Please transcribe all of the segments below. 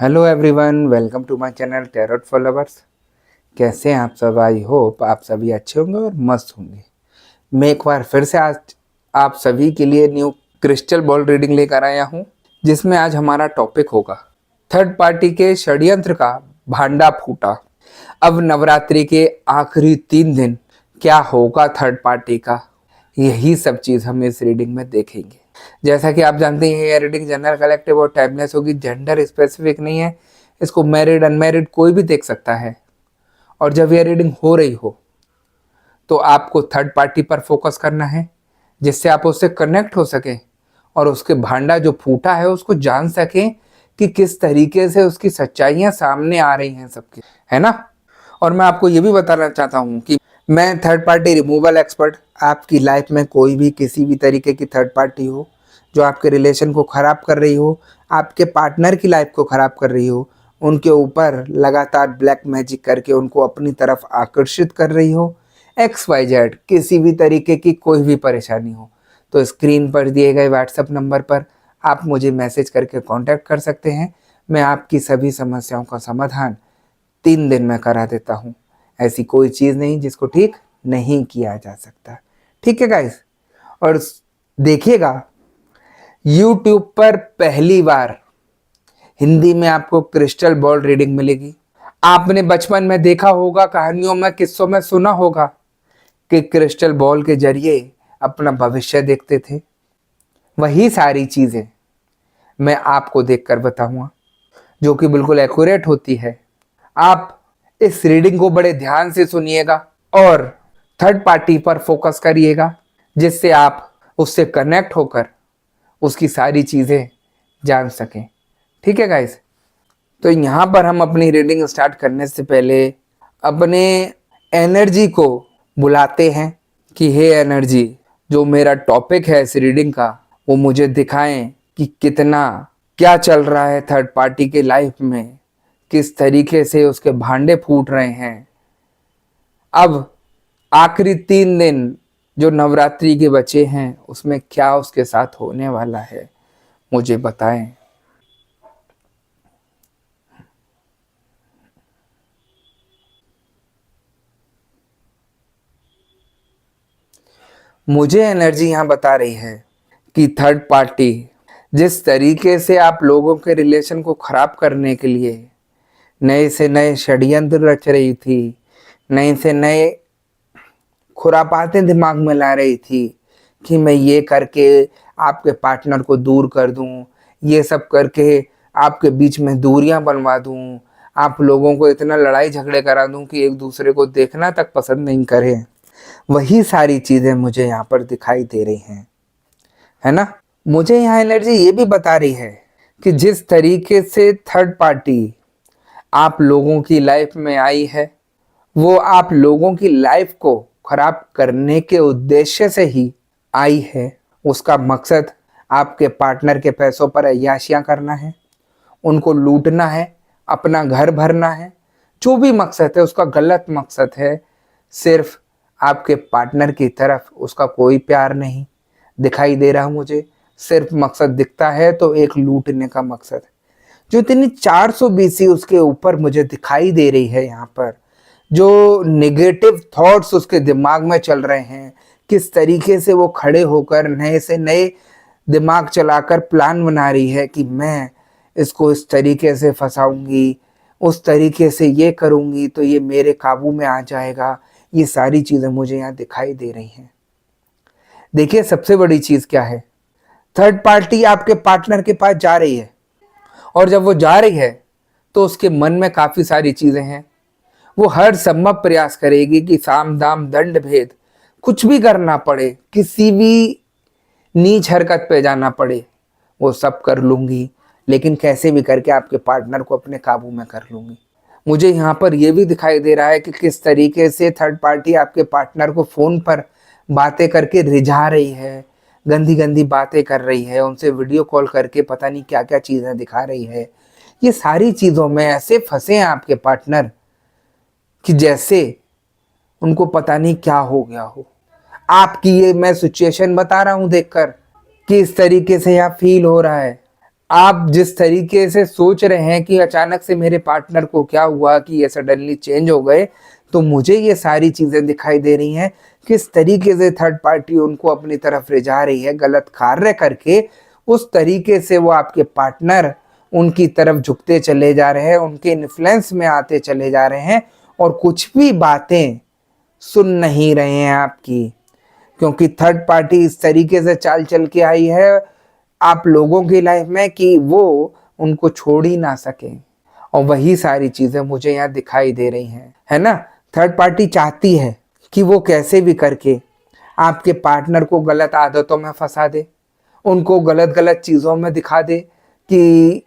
Hello everyone, welcome to my channel tarot for lovers. कैसे हैं आप सब? आई होप आप सभी अच्छे होंगे और मस्त होंगे। मैं एक बार फिर से आज आप सभी के लिए न्यू क्रिस्टल बॉल रीडिंग लेकर आया हूं, जिसमें आज हमारा टॉपिक होगा थर्ड पार्टी के षड्यंत्र का भांडा फूटा। अब नवरात्रि के आखिरी 3 दिन क्या होगा थर्ड पार्टी का, यही सब चीज़ हम इस रीडिंग में देखेंगे। जैसा कि आप जानते हैं ये रीडिंग जनरल कलेक्टिव और टाइमलेस होगी, जेंडर स्पेसिफिक नहीं है। इसको मैरिड अनमैरिड कोई भी देख सकता है। और जब ये रीडिंग हो रही हो तो आपको थर्ड पार्टी पर फोकस करना है, जिससे आप उससे कनेक्ट हो सकें और उसके भांडा जो फूटा है उसको जान सकें कि किस तरीके से उसकी सच्चाइयाँ सामने आ रही हैं सबकी, है ना। और मैं आपको ये भी बताना चाहता हूँ कि मैं थर्ड पार्टी रिमूवल एक्सपर्ट। आपकी लाइफ में कोई भी किसी भी तरीके की थर्ड पार्टी हो जो आपके रिलेशन को ख़राब कर रही हो, आपके पार्टनर की लाइफ को ख़राब कर रही हो, उनके ऊपर लगातार ब्लैक मैजिक करके उनको अपनी तरफ आकर्षित कर रही हो, XYZ किसी भी तरीके की कोई भी परेशानी हो, तो स्क्रीन पर दिए गए व्हाट्सएप नंबर पर आप मुझे मैसेज करके कांटेक्ट कर सकते हैं। मैं आपकी सभी समस्याओं का समाधान 3 दिन में करा देता हूँ। ऐसी कोई चीज़ नहीं जिसको ठीक नहीं किया जा सकता। ठीक है गाइस। और देखिएगा, YouTube पर पहली बार हिंदी में आपको क्रिस्टल बॉल रीडिंग मिलेगी। आपने बचपन में देखा होगा, कहानियों में, किस्सों में सुना होगा कि क्रिस्टल बॉल के जरिए अपना भविष्य देखते थे। वही सारी चीज़ें मैं आपको देखकर बताऊंगा, जो कि बिल्कुल एक्यूरेट होती है। आप इस रीडिंग को बड़े ध्यान से सुनिएगा और थर्ड पार्टी पर फोकस करिएगा, जिससे आप उससे कनेक्ट होकर उसकी सारी चीज़ें जान सकें। ठीक है गाइस। तो यहाँ पर हम अपनी रीडिंग स्टार्ट करने से पहले अपने एनर्जी को बुलाते हैं कि हे एनर्जी, जो मेरा टॉपिक है इस रीडिंग का, वो मुझे दिखाएं कि कितना क्या चल रहा है थर्ड पार्टी के लाइफ में, किस तरीके से उसके भांडे फूट रहे हैं। अब आखिरी 3 दिन जो नवरात्रि के बचे हैं उसमें क्या उसके साथ होने वाला है, मुझे बताएं। मुझे एनर्जी यहाँ बता रही है कि थर्ड पार्टी जिस तरीके से आप लोगों के रिलेशन को खराब करने के लिए नए से नए षड्यंत्र रच रही थी, नए से नए खुरापाते दिमाग में ला रही थी कि मैं ये करके आपके पार्टनर को दूर कर दूं, ये सब करके आपके बीच में दूरियां बनवा दूं, आप लोगों को इतना लड़ाई झगड़े करा दूं कि एक दूसरे को देखना तक पसंद नहीं करें। वही सारी चीज़ें मुझे यहाँ पर दिखाई दे रही हैं, है ना। मुझे यहाँ एनर्जी ये भी बता रही है कि जिस तरीके से थर्ड पार्टी आप लोगों की लाइफ में आई है, वो आप लोगों की लाइफ को खराब करने के उद्देश्य से ही आई है। उसका मकसद आपके पार्टनर के पैसों पर अय्याशियां करना है, उनको लूटना है, अपना घर भरना है। जो भी मकसद है उसका गलत मकसद है। सिर्फ आपके पार्टनर की तरफ उसका कोई प्यार नहीं दिखाई दे रहा मुझे। सिर्फ मकसद दिखता है तो एक लूटने का मकसद, जो इतनी 420 उसके ऊपर मुझे दिखाई दे रही है। यहाँ पर जो नेगेटिव थॉट्स उसके दिमाग में चल रहे हैं, किस तरीके से वो खड़े होकर नए से नए दिमाग चलाकर प्लान बना रही है कि मैं इसको इस तरीके से फंसाऊंगी, उस तरीके से ये करूंगी तो ये मेरे काबू में आ जाएगा। ये सारी चीज़ें मुझे यहाँ दिखाई दे रही हैं। देखिए, सबसे बड़ी चीज़ क्या है, थर्ड पार्टी आपके पार्टनर के पास जा रही है, और जब वो जा रही है तो उसके मन में काफ़ी सारी चीज़ें हैं। वो हर संभव प्रयास करेगी कि साम दाम दंड भेद कुछ भी करना पड़े, किसी भी नीच हरकत पे जाना पड़े, वो सब कर लूँगी, लेकिन कैसे भी करके आपके पार्टनर को अपने काबू में कर लूँगी। मुझे यहाँ पर यह भी दिखाई दे रहा है कि किस तरीके से थर्ड पार्टी आपके पार्टनर को फ़ोन पर बातें करके रिझा रही है, गंदी गंदी बातें कर रही है, उनसे वीडियो कॉल करके पता नहीं क्या क्या चीज़ें दिखा रही है। ये सारी चीज़ों में ऐसे फंसे हैं आपके पार्टनर कि जैसे उनको पता नहीं क्या हो गया हो। आपकी ये मैं सिचुएशन बता रहा हूँ देखकर कि इस तरीके से यहाँ फील हो रहा है। आप जिस तरीके से सोच रहे हैं कि अचानक से मेरे पार्टनर को क्या हुआ कि ये सडनली चेंज हो गए, तो मुझे ये सारी चीज़ें दिखाई दे रही हैं किस तरीके से थर्ड पार्टी उनको अपनी तरफ ले जा रही है गलत कार्य करके। उस तरीके से वो आपके पार्टनर उनकी तरफ झुकते चले जा रहे हैं, उनके इन्फ्लुएंस में आते चले जा रहे हैं और कुछ भी बातें सुन नहीं रहे हैं आपकी, क्योंकि थर्ड पार्टी इस तरीके से चाल चल के आई है आप लोगों की लाइफ में कि वो उनको छोड़ ही ना सके। और वही सारी चीजें मुझे यहाँ दिखाई दे रही हैं, है ना। थर्ड पार्टी चाहती है कि वो कैसे भी करके आपके पार्टनर को गलत आदतों में फंसा दे, उनको गलत गलत चीज़ों में दिखा दे कि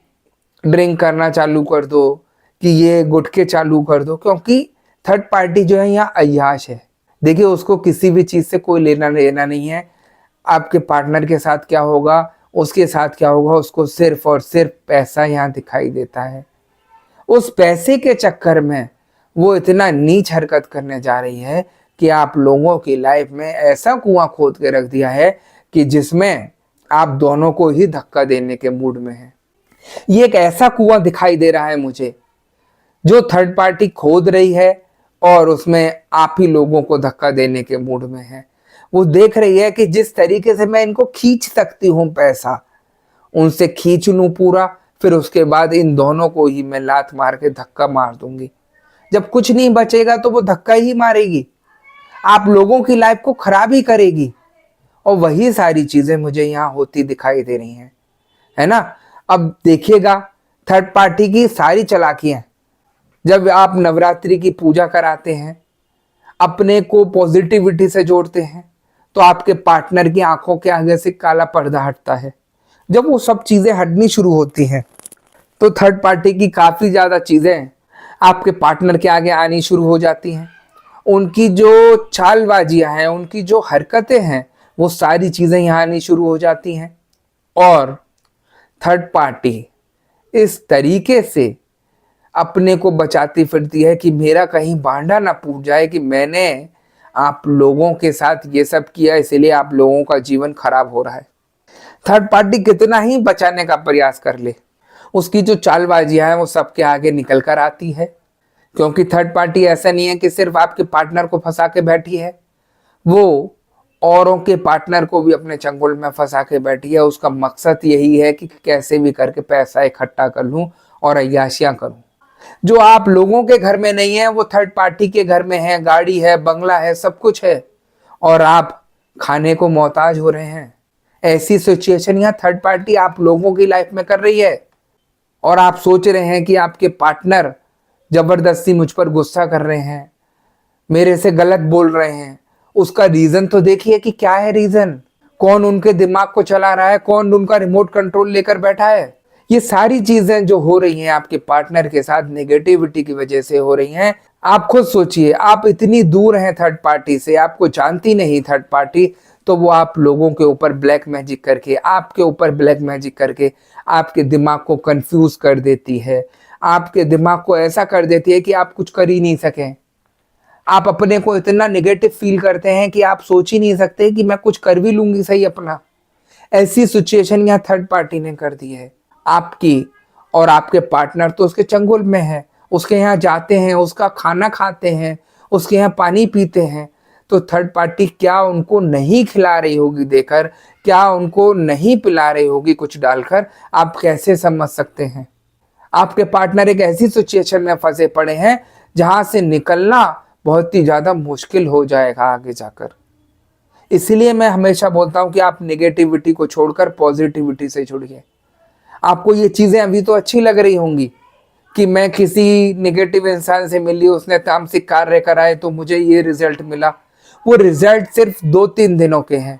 ड्रिंक करना चालू कर दो, कि ये गुटखे चालू कर दो, क्योंकि थर्ड पार्टी जो है यहाँ अय्याश है। देखिए, उसको किसी भी चीज़ से कोई लेना देना नहीं है। आपके पार्टनर के साथ क्या होगा, उसके साथ क्या होगा, उसको सिर्फ और सिर्फ पैसा यहाँ दिखाई देता है। उस पैसे के चक्कर में वो इतना नीच हरकत करने जा रही है कि आप लोगों की लाइफ में ऐसा कुआं खोद के रख दिया है कि जिसमें आप दोनों को ही धक्का देने के मूड में है। ये एक ऐसा कुआं दिखाई दे रहा है मुझे जो थर्ड पार्टी खोद रही है और उसमें आप ही लोगों को धक्का देने के मूड में है। वो देख रही है कि जिस तरीके से मैं इनको खींच सकती हूँ पैसा, उनसे खींच लूं पूरा, फिर उसके बाद इन दोनों को ही मैं लात मार के धक्का मार दूंगी। जब कुछ नहीं बचेगा तो वो धक्का ही मारेगी, आप लोगों की लाइफ को खराब ही करेगी। और वही सारी चीजें मुझे यहाँ होती दिखाई दे रही हैं, है ना। अब देखिएगा थर्ड पार्टी की सारी चालाकियां। जब आप नवरात्रि की पूजा कराते हैं, अपने को पॉजिटिविटी से जोड़ते हैं, तो आपके पार्टनर की आंखों के आगे से काला पर्दा हटता है। जब वो सब चीजें हटनी शुरू होती हैं तो थर्ड पार्टी की काफी ज्यादा चीजें आपके पार्टनर के आगे आनी शुरू हो जाती हैं। उनकी जो चालबाजियां हैं, उनकी जो हरकतें हैं, वो सारी चीजें यहाँ आनी शुरू हो जाती हैं। और थर्ड पार्टी इस तरीके से अपने को बचाती फिरती है कि मेरा कहीं बांधा ना फूट जाए कि मैंने आप लोगों के साथ ये सब किया, इसलिए आप लोगों का जीवन खराब हो रहा है। थर्ड पार्टी कितना ही बचाने का प्रयास कर ले, उसकी जो चालबाजियां हैं वो सबके आगे निकल कर आती है। क्योंकि थर्ड पार्टी ऐसा नहीं है कि सिर्फ आपके पार्टनर को फंसा के बैठी है, वो औरों के पार्टनर को भी अपने चंगुल में फंसा के बैठी है। उसका मकसद यही है कि कैसे भी करके पैसा इकट्ठा कर लूं और अय्याशियां करूं। जो आप लोगों के घर में नहीं है वो थर्ड पार्टी के घर में है, गाड़ी है, बंगला है, सब कुछ है, और आप खाने को मोहताज हो रहे हैं। ऐसी सिचुएशन यहाँ थर्ड पार्टी आप लोगों की लाइफ में कर रही है। और आप सोच रहे हैं कि आपके पार्टनर जबरदस्ती मुझ पर गुस्सा कर रहे हैं, मेरे से गलत बोल रहे हैं। उसका रीजन तो देखिए कि क्या है रीजन, कौन उनके दिमाग को चला रहा है, कौन उनका रिमोट कंट्रोल लेकर बैठा है। ये सारी चीजें जो हो रही हैं आपके पार्टनर के साथ नेगेटिविटी की वजह से हो रही हैं। आप खुद सोचिए, आप इतनी दूर हैं थर्ड पार्टी से, आपको जानती नहीं थर्ड पार्टी, तो वो आप लोगों के ऊपर ब्लैक मैजिक करके, आपके ऊपर ब्लैक मैजिक करके आपके दिमाग को कंफ्यूज कर देती है। आपके दिमाग को ऐसा कर देती है कि आप कुछ कर ही नहीं सकें। आप अपने को इतना नेगेटिव फील करते हैं कि आप सोच ही नहीं सकते कि मैं कुछ कर भी लूंगी सही अपना। ऐसी सिचुएशन यहाँ थर्ड पार्टी ने कर दी है आपकी। और आपके पार्टनर तो उसके चंगुल में है, उसके यहाँ जाते हैं, उसका खाना खाते हैं, उसके यहाँ पानी पीते हैं, तो थर्ड पार्टी क्या उनको नहीं खिला रही होगी देकर, क्या उनको नहीं पिला रही होगी कुछ डालकर, आप कैसे समझ सकते हैं। आपके पार्टनर एक ऐसी सिचुएशन में फंसे पड़े हैं जहां से निकलना बहुत ही ज्यादा मुश्किल हो जाएगा आगे जाकर। इसलिए मैं हमेशा बोलता हूं कि आप नेगेटिविटी को छोड़कर पॉजिटिविटी से जुड़िए। आपको ये चीजें अभी तो अच्छी लग रही होंगी कि मैं किसी नेगेटिव इंसान से मिली, उसने तामसिक कार्य कराए तो मुझे ये रिजल्ट मिला। वो रिजल्ट सिर्फ 2-3 दिनों के हैं,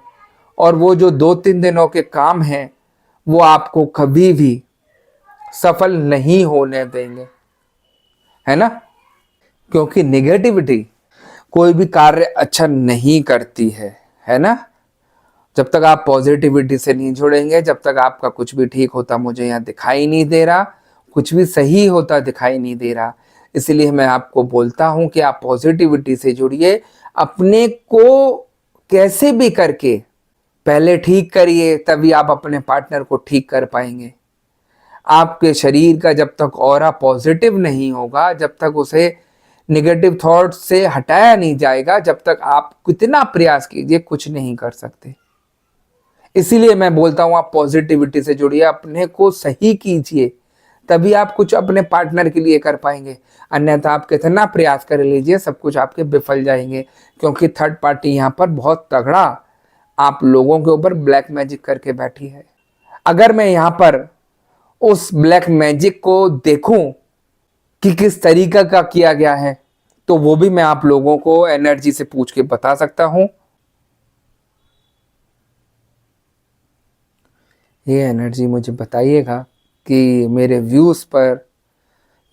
और वो जो 2-3 दिनों के काम हैं वो आपको कभी भी सफल नहीं होने देंगे, है ना। क्योंकि नेगेटिविटी कोई भी कार्य अच्छा नहीं करती है ना। जब तक आप पॉजिटिविटी से नहीं जुड़ेंगे, जब तक आपका कुछ भी ठीक होता मुझे यहाँ दिखाई नहीं दे रहा, कुछ भी सही होता दिखाई नहीं दे रहा। इसलिए मैं आपको बोलता हूँ कि आप पॉजिटिविटी से जुड़िए, अपने को कैसे भी करके पहले ठीक करिए, तभी आप अपने पार्टनर को ठीक कर पाएंगे। आपके शरीर का जब तक ऑरा पॉजिटिव नहीं होगा, जब तक उसे नेगेटिव थॉट से हटाया नहीं जाएगा, जब तक आप कितना प्रयास कीजिए कुछ नहीं कर सकते। इसीलिए मैं बोलता हूं आप पॉजिटिविटी से जुड़िए, अपने को सही कीजिए, तभी आप कुछ अपने पार्टनर के लिए कर पाएंगे। अन्यथा आप कितना प्रयास कर लीजिए, सब कुछ आपके विफल जाएंगे, क्योंकि थर्ड पार्टी यहाँ पर बहुत तगड़ा आप लोगों के ऊपर ब्लैक मैजिक करके बैठी है। अगर मैं यहाँ पर उस ब्लैक मैजिक को देखूं कि किस तरीका का किया गया है, तो वो भी मैं आप लोगों को एनर्जी से पूछ के बता सकता हूं। ये एनर्जी मुझे बताइएगा कि मेरे व्यूज पर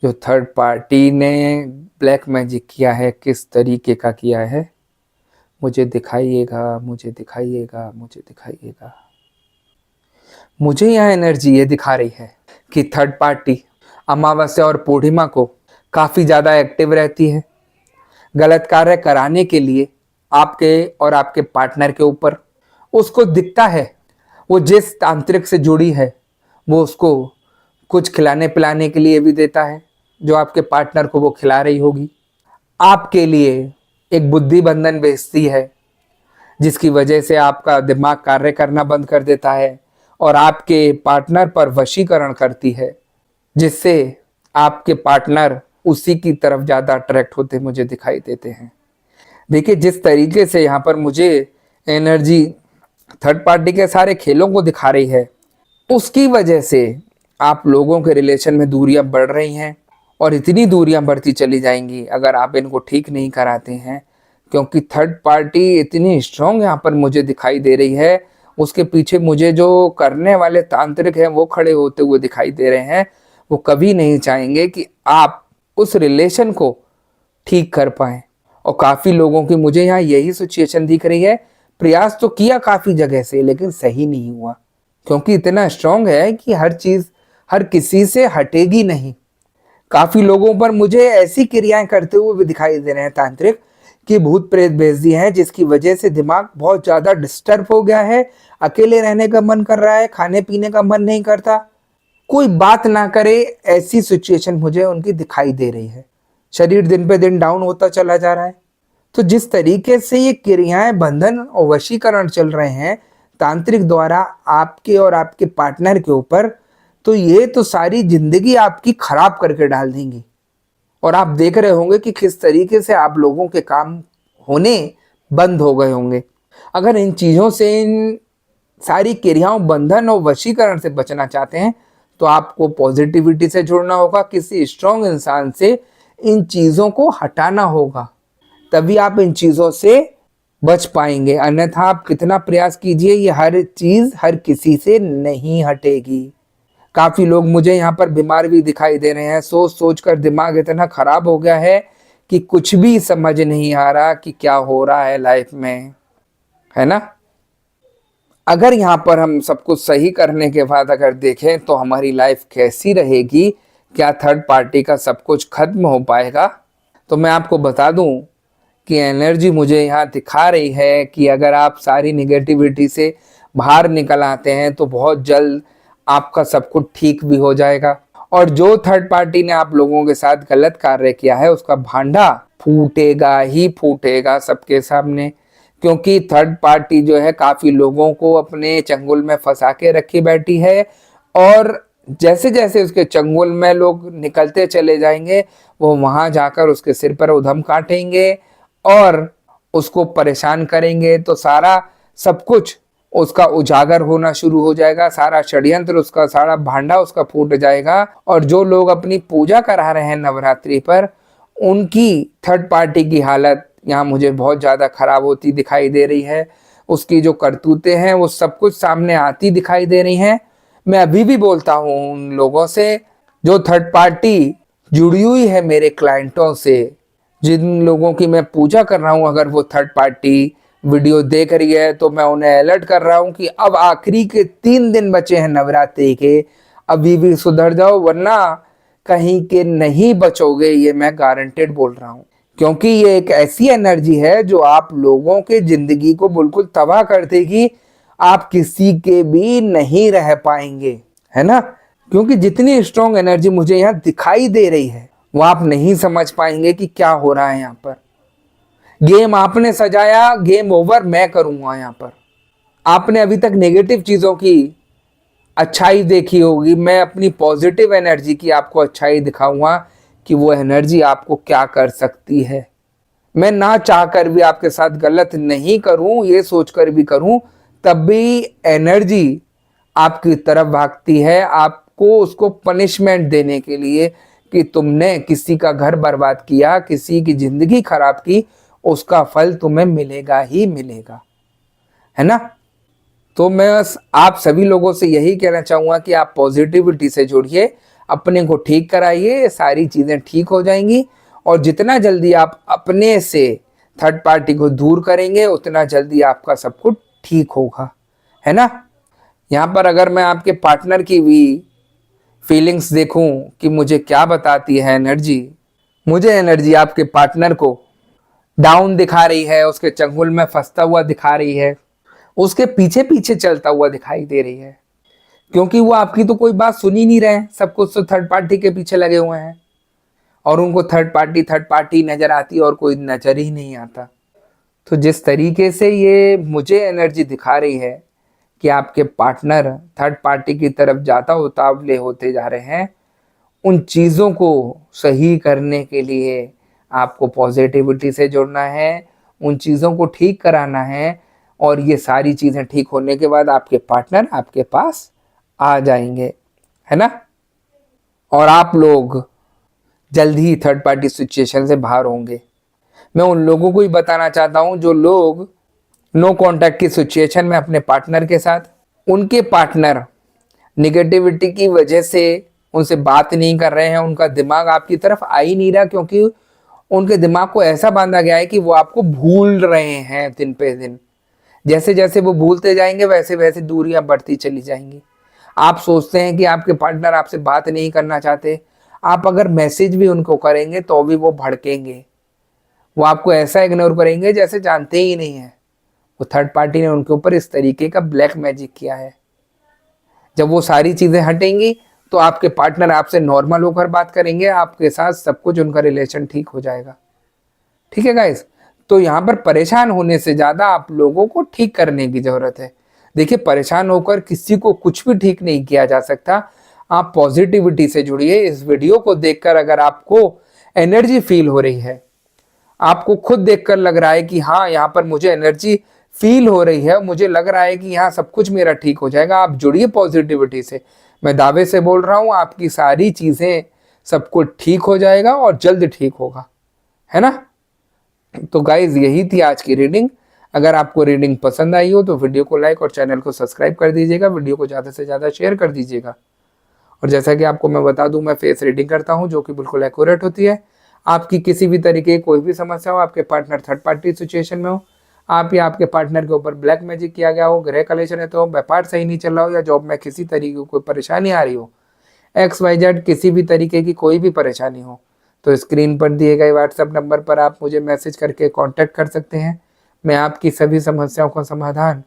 जो थर्ड पार्टी ने ब्लैक मैजिक किया है किस तरीके का किया है। मुझे दिखाइएगा, मुझे दिखाइएगा, मुझे दिखाइएगा। मुझे यहाँ एनर्जी ये दिखा रही है कि थर्ड पार्टी अमावस्या और पूर्णिमा को काफ़ी ज़्यादा एक्टिव रहती है गलत कार्य कराने के लिए आपके और आपके पार्टनर के ऊपर। उसको दिखता है, वो जिस तांत्रिक से जुड़ी है वो उसको कुछ खिलाने पिलाने के लिए भी देता है, जो आपके पार्टनर को वो खिला रही होगी। आपके लिए एक बुद्धि बंधन भेजती है, जिसकी वजह से आपका दिमाग कार्य करना बंद कर देता है और आपके पार्टनर पर वशीकरण करती है, जिससे आपके पार्टनर उसी की तरफ ज़्यादा अट्रैक्ट होते मुझे दिखाई देते हैं। देखिए जिस तरीके से यहाँ पर मुझे एनर्जी थर्ड पार्टी के सारे खेलों को दिखा रही है, उसकी वजह से आप लोगों के रिलेशन में दूरियां बढ़ रही हैं और इतनी दूरियां बढ़ती चली जाएंगी अगर आप इनको ठीक नहीं कराते हैं, क्योंकि थर्ड पार्टी इतनी स्ट्रांग यहाँ पर मुझे दिखाई दे रही है। उसके पीछे मुझे जो करने वाले तांत्रिक हैं वो खड़े होते हुए दिखाई दे रहे हैं। वो कभी नहीं चाहेंगे कि आप उस रिलेशन को ठीक कर पाए। और काफ़ी लोगों की मुझे यहाँ यही सिचुएशन दिख रही है। प्रयास तो किया काफ़ी जगह से, लेकिन सही नहीं हुआ, क्योंकि इतना स्ट्रांग है कि हर चीज़ हर किसी से हटेगी नहीं। काफ़ी लोगों पर मुझे ऐसी क्रियाएं करते हुए भी दिखाई दे रहे हैं तांत्रिक कि भूत प्रेत भेज दिए हैं, जिसकी वजह से दिमाग बहुत ज़्यादा डिस्टर्ब हो गया है। अकेले रहने का मन कर रहा है, खाने पीने का मन नहीं करता, कोई बात ना करे, ऐसी सिचुएशन मुझे उनकी दिखाई दे रही है। शरीर दिन पे दिन डाउन होता चला जा रहा है। तो जिस तरीके से ये क्रियाएं बंधन और वशीकरण चल रहे हैं तांत्रिक द्वारा आपके और आपके पार्टनर के ऊपर, तो ये तो सारी जिंदगी आपकी खराब करके डाल देंगी। और आप देख रहे होंगे कि किस तरीके से आप लोगों के काम होने बंद हो गए होंगे। अगर इन चीज़ों से, इन सारी क्रियाओं बंधन और वशीकरण से बचना चाहते हैं, तो आपको पॉजिटिविटी से जुड़ना होगा, किसी स्ट्रांग इंसान से इन चीज़ों को हटाना होगा, तभी आप इन चीज़ों से बच पाएंगे। अन्यथा आप कितना प्रयास कीजिए, ये हर चीज़ हर किसी से नहीं हटेगी। काफ़ी लोग मुझे यहाँ पर बीमार भी दिखाई दे रहे हैं। सोच सोच कर दिमाग इतना ख़राब हो गया है कि कुछ भी समझ नहीं आ रहा कि क्या हो रहा है लाइफ में, है ना। अगर यहाँ पर हम सब कुछ सही करने के बाद अगर देखें तो हमारी लाइफ कैसी रहेगी, क्या थर्ड पार्टी का सब कुछ खत्म हो पाएगा? तो मैं आपको बता दूं कि एनर्जी मुझे यहाँ दिखा रही है कि अगर आप सारी निगेटिविटी से बाहर निकल आते हैं तो बहुत जल्द आपका सब कुछ ठीक भी हो जाएगा। और जो थर्ड पार्टी ने आप लोगों के साथ गलत कार्य किया है उसका भांडा फूटेगा ही फूटेगा सबके सामने, क्योंकि थर्ड पार्टी जो है काफ़ी लोगों को अपने चंगुल में फंसा के रखी बैठी है। और जैसे जैसे उसके चंगुल में लोग निकलते चले जाएंगे, वो वहाँ जाकर उसके सिर पर उधम काटेंगे और उसको परेशान करेंगे। तो सारा सब कुछ उसका उजागर होना शुरू हो जाएगा, सारा षड्यंत्र उसका, सारा भांडा उसका फूट जाएगा। और जो लोग अपनी पूजा करा रहे हैं नवरात्रि पर, उनकी थर्ड पार्टी की हालत यहाँ मुझे बहुत ज़्यादा खराब होती दिखाई दे रही है। उसकी जो करतूतें हैं वो सब कुछ सामने आती दिखाई दे रही हैं। मैं अभी भी बोलता हूँ उन लोगों से जो थर्ड पार्टी जुड़ी हुई है मेरे क्लाइंटों से, जिन लोगों की मैं पूजा कर रहा हूँ, अगर वो थर्ड पार्टी वीडियो देख रही है तो मैं उन्हें अलर्ट कर रहा हूँ कि अब आखिरी के 3 दिन बचे हैं नवरात्रि के, अभी भी सुधर जाओ वरना कहीं के नहीं बचोगे। ये मैं गारंटेड बोल रहा हूँ, क्योंकि ये एक ऐसी एनर्जी है जो आप लोगों के जिंदगी को बिल्कुल तबाह कर देगी। आप किसी के भी नहीं रह पाएंगे, है ना। क्योंकि जितनी स्ट्रॉन्ग एनर्जी मुझे यहाँ दिखाई दे रही है वो आप नहीं समझ पाएंगे कि क्या हो रहा है यहाँ पर। गेम आपने सजाया, गेम ओवर मैं करूंगा यहाँ पर। आपने अभी तक नेगेटिव चीजों की अच्छाई देखी होगी, मैं अपनी पॉजिटिव एनर्जी की आपको अच्छाई दिखाऊंगा कि वो एनर्जी आपको क्या कर सकती है। मैं ना चाह कर भी आपके साथ गलत नहीं करूं, ये सोचकर भी करूं, तब भी एनर्जी आपकी तरफ भागती है, आपको उसको पनिशमेंट देने के लिए कि तुमने किसी का घर बर्बाद किया, किसी की जिंदगी खराब की, उसका फल तुम्हें मिलेगा ही मिलेगा, है ना। तो मैं आप सभी लोगों से यही कहना चाहूंगा कि आप पॉजिटिविटी से जुड़िए, अपने को ठीक कराइए, सारी चीजें ठीक हो जाएंगी। और जितना जल्दी आप अपने से थर्ड पार्टी को दूर करेंगे उतना जल्दी आपका सब कुछ ठीक होगा, है ना। यहाँ पर अगर मैं आपके पार्टनर की भी फीलिंग्स देखूं कि मुझे क्या बताती है एनर्जी, मुझे एनर्जी आपके पार्टनर को डाउन दिखा रही है, उसके चंगुल में फंसता हुआ दिखा रही है, उसके पीछे पीछे चलता हुआ दिखाई दे रही है, क्योंकि वो आपकी तो कोई बात सुन ही नहीं रहे हैं, सब कुछ तो थर्ड पार्टी के पीछे लगे हुए हैं और उनको थर्ड पार्टी नजर आती और कोई नजर ही नहीं आता। तो जिस तरीके से ये मुझे एनर्जी दिखा रही है कि आपके पार्टनर थर्ड पार्टी की तरफ जाता उतावले होते जा रहे हैं, उन चीज़ों को सही करने के लिए आपको पॉजिटिविटी से जुड़ना है, उन चीज़ों को ठीक कराना है और ये सारी चीज़ें ठीक होने के बाद आपके पार्टनर आपके पास आ जाएंगे, है ना। और आप लोग जल्द ही थर्ड पार्टी सिचुएशन से बाहर होंगे। मैं उन लोगों को ही बताना चाहता हूं जो लोग नो कांटेक्ट की सिचुएशन में अपने पार्टनर के साथ, उनके पार्टनर निगेटिविटी की वजह से उनसे बात नहीं कर रहे हैं, उनका दिमाग आपकी तरफ आ ही नहीं रहा, क्योंकि उनके दिमाग को ऐसा बांधा गया है कि वो आपको भूल रहे हैं दिन पे दिन। जैसे जैसे वो भूलते जाएंगे वैसे वैसे दूरियां बढ़ती चली जाएंगी। आप सोचते हैं कि आपके पार्टनर आपसे बात नहीं करना चाहते, आप अगर मैसेज भी उनको करेंगे तो भी वो भड़केंगे, वो आपको ऐसा इग्नोर करेंगे जैसे जानते ही नहीं है। वो थर्ड पार्टी ने उनके ऊपर इस तरीके का ब्लैक मैजिक किया है। जब वो सारी चीजें हटेंगी तो आपके पार्टनर आपसे नॉर्मल होकर बात करेंगे, आपके साथ सब कुछ उनका रिलेशन ठीक हो जाएगा। ठीक है गाइस, तो यहाँ पर परेशान होने से ज्यादा आप लोगों को ठीक करने की जरूरत है। देखिए, परेशान होकर किसी को कुछ भी ठीक नहीं किया जा सकता। आप पॉजिटिविटी से जुड़िए। इस वीडियो को देखकर अगर आपको एनर्जी फील हो रही है, आपको खुद देखकर लग रहा है कि हाँ यहाँ पर मुझे एनर्जी फील हो रही है, मुझे लग रहा है कि यहाँ सब कुछ मेरा ठीक हो जाएगा, आप जुड़िए पॉजिटिविटी से। मैं दावे से बोल रहा हूँ आपकी सारी चीजें सब कुछ ठीक हो जाएगा और जल्द ठीक होगा, है ना। तो गाइज यही थी आज की रीडिंग। अगर आपको रीडिंग पसंद आई हो तो वीडियो को लाइक और चैनल को सब्सक्राइब कर दीजिएगा, वीडियो को ज़्यादा से ज़्यादा शेयर कर दीजिएगा। और जैसा कि आपको मैं बता दूं, मैं फेस रीडिंग करता हूं जो कि बिल्कुल एक्यूरेट होती है। आपकी किसी भी तरीके की कोई भी समस्या हो, आपके पार्टनर थर्ड पार्टी सिचुएशन में हो, आप या आपके पार्टनर के ऊपर ब्लैक मैजिक किया गया हो, ग्रह कलेक्शन है तो व्यापार सही नहीं चल रहा हो, या जॉब में किसी तरीके की कोई परेशानी आ रही हो, XYZ किसी भी तरीके की कोई भी परेशानी हो, तो स्क्रीन पर दिए गए व्हाट्सएप नंबर पर आप मुझे मैसेज करके कांटेक्ट कर सकते हैं। मैं आपकी सभी समस्याओं का समाधान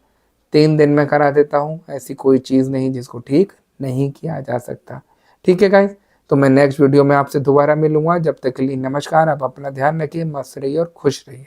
3 दिन में करा देता हूँ। ऐसी कोई चीज़ नहीं जिसको ठीक नहीं किया जा सकता। ठीक है गाइस, तो मैं नेक्स्ट वीडियो में आपसे दोबारा मिलूंगा। जब तक के लिए नमस्कार। आप अपना ध्यान रखिए, मस्त रहिए और खुश रहिए।